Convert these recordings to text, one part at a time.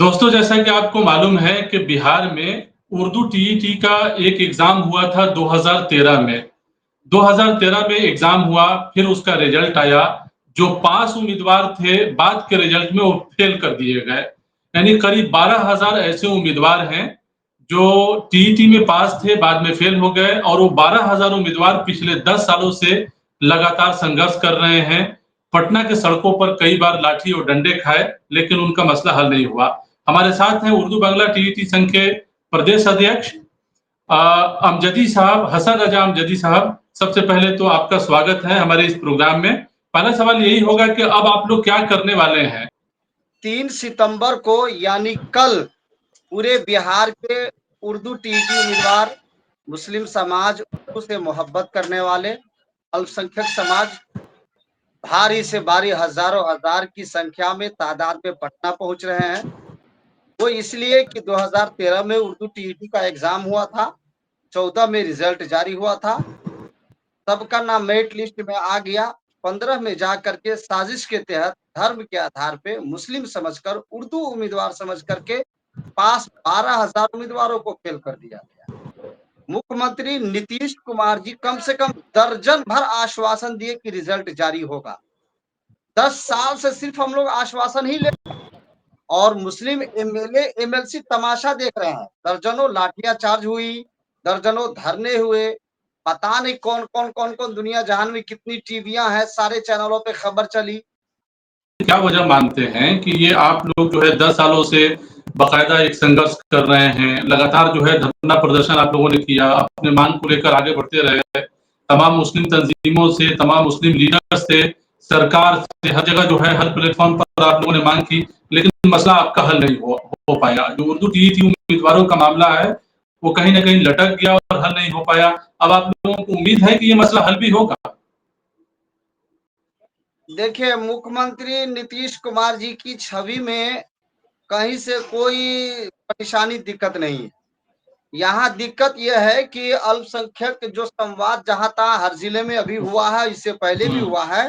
दोस्तों, जैसा कि आपको मालूम है कि बिहार में उर्दू टीईटी का एक एग्ज़ाम हुआ था 2013 में। 2013 में एग्ज़ाम हुआ, फिर उसका रिज़ल्ट आया। जो पास उम्मीदवार थे, बाद के रिज़ल्ट में वो फ़ेल कर दिए गए। यानी करीब 12,000 ऐसे उम्मीदवार हैं, जो टीईटी में पास थे, बाद में फ़ेल हो गए और वो 12,000 उम्मीदवार पिछले 10 सालों से लगातार संघर्ष कर रहे हैं। पटना के सड़कों पर कई बार लाठी और डंडे खाए, लेकिन उनका मसला हल नहीं हुआ। हमारे साथ हैं उर्दू बांग्ला टीईटी संघ के प्रदेश अध्यक्ष अमजदी साहब, हसन रजा अमजदी साहब। सबसे पहले तो आपका स्वागत है हमारे इस प्रोग्राम में। पहला सवाल यही होगा कि अब आप लोग क्या करने वाले हैं? 3 सितंबर को यानी कल पूरे बिहार के उर्दू टीईटी उम्मीदवार, मुस्लिम समाज, उर्दू से मोहब्बत करने वाले, अल्पसंख्यक समाज भारी से भारी हजारों हजार की संख्या में तादाद में पटना पहुंच रहे हैं। वो इसलिए कि 2013 में उर्दू टीईटी का एग्जाम हुआ था, 14 में रिजल्ट जारी हुआ था, सबका नाम मेरिट लिस्ट में आ गया। 15 में जा करके साजिश के तहत धर्म के आधार पे मुस्लिम समझकर, उर्दू उम्मीदवार समझ करके पास 12,000 उम्मीदवारों को फेल कर दिया गया। मुख्यमंत्री नीतीश कुमार जी कम से कम दर्जन भर आश्वासन दिए कि रिजल्ट जारी होगा। 10 साल से सिर्फ हम लोग आश्वासन ही ले और मुस्लिम एमएलए एमएलसी तमाशा देख रहे हैं। दर्जनों लाठियां चार्ज हुई, दर्जनों धरने हुए, पता नहीं कौन दुनिया जहान में कितनी टीवियां हैं, सारे चैनलों पे खबर चली। क्या वजह मानते हैं कि ये आप लोग जो है 10 सालों से बाकायदा एक संघर्ष कर रहे हैं, लगातार जो है धरना प्रदर्शन आप लोगों ने किया, अपने मांग को लेकर आगे बढ़ते रहे, तमाम मुस्लिम तंजीमों से, तमाम मुस्लिम लीडर्स से, सरकार से, हर जगह जो है हर प्लेटफॉर्म पर आप लोगों ने मांग की, लेकिन मसला आपका हल नहीं हो पाया। जो उर्दू टीईटी उम्मीदवारों का मामला है, वो कहीं न कहीं लटक गया और हल नहीं हो पाया। अब आप लोगों को उम्मीद है कि ये मसला हल भी होगा? देखिए, मुख्यमंत्री नीतीश कुमार जी की छवि में कहीं से कोई परेशानी दिक्कत नहीं है। यहाँ दिक्कत यह है कि अल्पसंख्यक जो संवाद जहाँ तहाँ हर जिले में अभी हुआ है, इससे पहले भी हुआ है।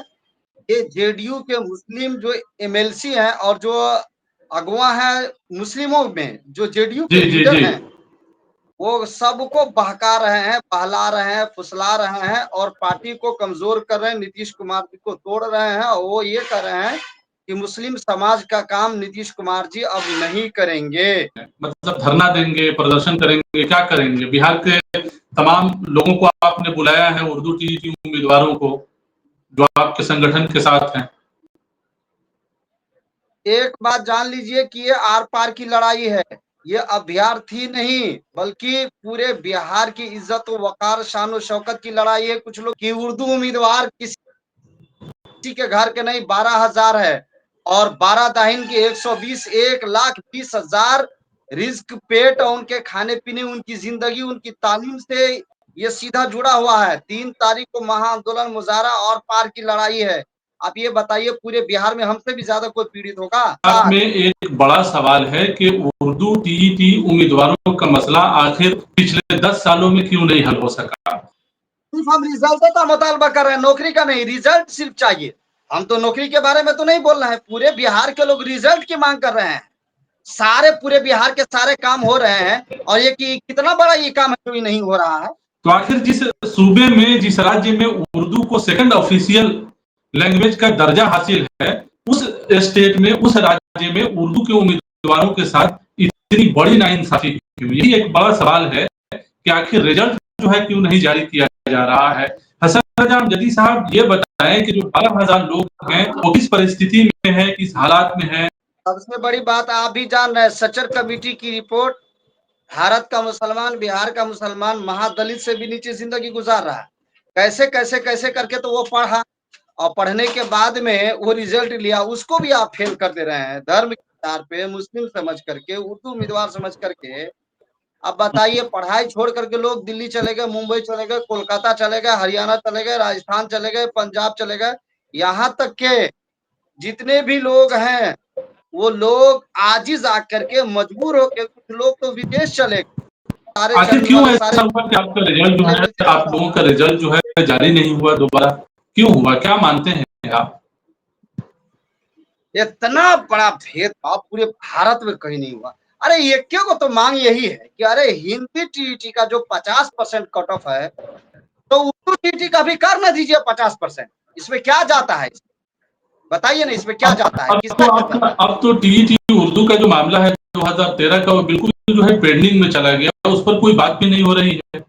ये जेडीयू के मुस्लिम जो एमएलसी हैं और जो अगवा है मुस्लिमों में, जो जेडीयू के जी, जी, लीडर जी। हैं, वो सबको बहका रहे हैं, बहला रहे हैं, फुसला रहे हैं और पार्टी को कमजोर कर रहे हैं, नीतीश कुमार जी को तोड़ रहे हैं। और वो ये कर रहे हैं कि मुस्लिम समाज का काम नीतीश कुमार जी अब नहीं करेंगे। मतलब धरना देंगे, प्रदर्शन करेंगे, क्या करेंगे? बिहार के तमाम लोगों को आपने बुलाया है, उर्दू टीईटी उम्मीदवारों को, जो आपके संगठन के साथ हैं। एक बात जान लीजिए कि ये आर पार की लड़ाई है। ये अभ्यर्थी नहीं बल्कि पूरे बिहार की इज्जत व वकार, शान व शौकत की लड़ाई है। कुछ लोग की उर्दू उम्मीदवार किसी के घर के नहीं, 12,000 है और 12 दाहिन की 120, 1,20,000 रिस्क पेट और उनके खाने पीने, उनकी जिंदगी, उनकी तालीम से ये सीधा जुड़ा हुआ है। 3 तारीख को महाआंदोलन मुजाहरा और पार की लड़ाई है। आप ये बताइए, पूरे बिहार में हमसे भी ज्यादा कोई पीड़ित होगा? आप में एक बड़ा सवाल है कि उर्दू टीईटी उम्मीदवारों का मसला आखिर पिछले 10 सालों में क्यों नहीं हल हो सका? सिर्फ हम रिजल्ट का मुतालबा कर रहे हैं, नौकरी का नहीं। रिजल्ट सिर्फ चाहिए। हम तो नौकरी के बारे में तो नहीं बोल रहे हैं। पूरे बिहार के लोग रिजल्ट की मांग कर रहे हैं। सारे पूरे बिहार के सारे काम हो रहे हैं और ये कि कितना बड़ा ये काम है जो नहीं हो रहा है। तो आखिर जिस सूबे में, जिस राज्य में उर्दू को सेकंड ऑफिशियल लैंग्वेज का दर्जा हासिल है, उस स्टेट में, उस राज्य में उर्दू के उम्मीदवारों के साथ इतनी बड़ी नाइंसाफी क्यों? यही एक बड़ा सवाल है कि आखिर रिजल्ट जो है क्यों नहीं जारी किया जा रहा है? हसन रजा अमजदी साहब, ये बताएं कि जो 12,000 लोग हैं, वो किस परिस्थिति में है, किस हालात में है? सबसे बड़ी बात आप भी जान रहे हैं, सचर कमेटी की रिपोर्ट, भारत का मुसलमान, बिहार का मुसलमान महादलित से भी नीचे जिंदगी गुजार रहा है। कैसे करके तो वो पढ़ा और पढ़ने के बाद में वो रिजल्ट लिया, उसको भी आप फेल कर दे रहे हैं। धर्म के आधार पे मुस्लिम समझ करके, उर्दू उम्मीदवार समझ करके। अब बताइए, पढ़ाई छोड़ करके लोग दिल्ली चले गए, मुंबई चले गए, कोलकाता चले गए, हरियाणा चले गए, राजस्थान चले गए, पंजाब चले गए। यहाँ तक के जितने भी लोग हैं, वो लोग आजिज आकर के मजबूर होकर, कुछ लोग तो विदेश चले गए। सारे आखिर चैनल क्यों वाले, सारे ऐसा हुआ कि आपका रिजल्ट जो है, एमएलसी आप लोगों का रिजल्ट जो है जारी नहीं हुआ दोबारा? क्यों हुआ? क्या मानते हैं आप? इतना बड़ा भेदभाव पूरे भारत में कहीं नहीं हुआ। अरे ये क्यों को तो मांग यही है कि अरे हिंदी टीईटी का जो 50% कट ऑफ है, तो उर्दू टीईटी का भी कर ना दीजिए 50%। इसमें क्या जाता है? बताइए ना, इसमें क्या जाता है, किसका क्या जाता है? अब तो टीईटी उर्दू का जो मामला है 2013 का, वो बिल्कुल जो है पेंडिंग में चला गया, उस पर कोई बात भी नहीं हो रही है।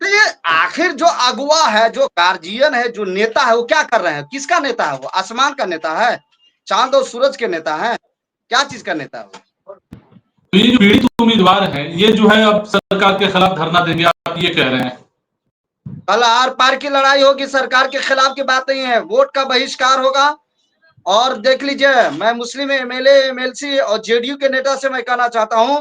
तो ये आखिर जो अगुवा है, जो गार्जियन है, जो नेता है, वो क्या कर रहे हैं? किसका नेता है वो? आसमान का नेता है? चांद और सूरज के नेता है? क्या चीज का नेता है वो? तो ये जो पीड़ित उम्मीदवार हैं, ये जो है अब सरकार के खिलाफ धरना देंगे, आप ये कह रहे हैं? कल आर पार की लड़ाई होगी, सरकार के खिलाफ की बात नहीं है, वोट का बहिष्कार होगा। और देख लीजिए, मैं मुस्लिम एमएलए, एमएलसी और जेडीयू के नेता से मैं कहना चाहता हूं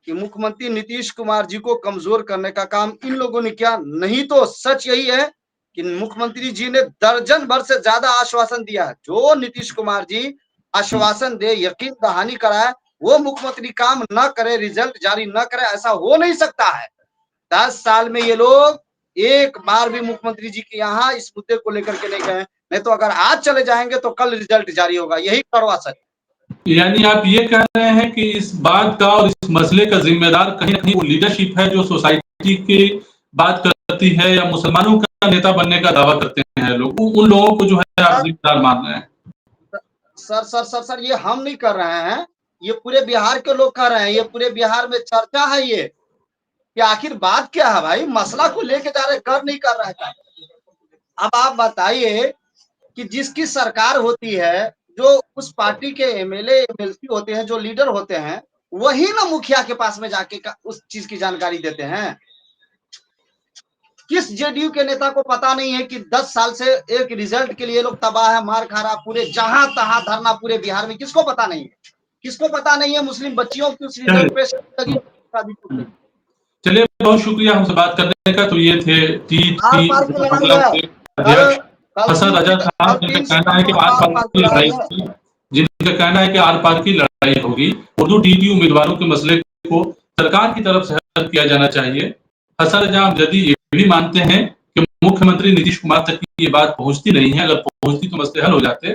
कि मुख्यमंत्री नीतीश कुमार जी को कमजोर करने का काम इन लोगों ने किया। नहीं तो सच यही है कि मुख्यमंत्री जी ने दर्जन भर से ज्यादा आश्वासन दिया है। जो नीतीश कुमार जी आश्वासन दे, यकीन दहानी कराए, वो मुख्यमंत्री काम न करे, रिजल्ट जारी न करे, ऐसा हो नहीं सकता है। 10 साल में ये लोग एक बार भी मुख्यमंत्री जी के यहाँ इस मुद्दे को लेकर के नहीं गए। नहीं तो अगर आज चले जाएंगे तो कल रिजल्ट जारी होगा, यही कड़वा सच। यानी आप ये कह रहे हैं कि इस बात का और इस मसले का जिम्मेदार कहीं ना कहीं वो लीडरशिप है जो सोसाइटी की बात करती है, या मुसलमानों का नेता बनने का दावा करते हैं लोग, उन लोगों को जो है आप जिम्मेदार मान रहे हैं? सर, ये हम नहीं कर रहे हैं, ये पूरे बिहार के लोग कर रहे हैं। ये पूरे बिहार में चर्चा है ये कि आखिर बात क्या है भाई, मसला को लेके जा रहे, कर नहीं कर रहे हैं। अब आप बताइए कि जिसकी सरकार होती है, जो उस पार्टी के एमएलए एमएलसी होते हैं, जो लीडर होते हैं, वही ना मुखिया के पास में जाके उस चीज की जानकारी देते हैं। किस जेडीयू के नेता को पता नहीं है कि 10 साल से एक रिजल्ट के लिए लोग तबाह है, मार खा रहा, पूरे जहां तहां धरना पूरे बिहार में? किसको पता नहीं है? किसको पता नहीं है मुस्लिम बच्चियों की उस रिजल्ट पे शादी? चलिए, बहुत शुक्रिया हमसे बात करने का। तो ये थे आर पार की लड़ाई है। के अध्यक्ष हसन रजा खान, जिनका 3 कहना है कि सितंबर को आर आर पार पार की की लड़ाई लड़ाई है। होगी, जिनका कहना है कि आर पार की लड़ाई होगी। उर्दू टीटी उम्मीदवारों के मसले को सरकार की तरफ से हल किया जाना चाहिए। हसन रजा यदि ये भी मानते हैं कि मुख्यमंत्री नीतीश कुमार तक ये बात पहुंचती नहीं है, अगर पहुंचती तो मसले हल हो जाते,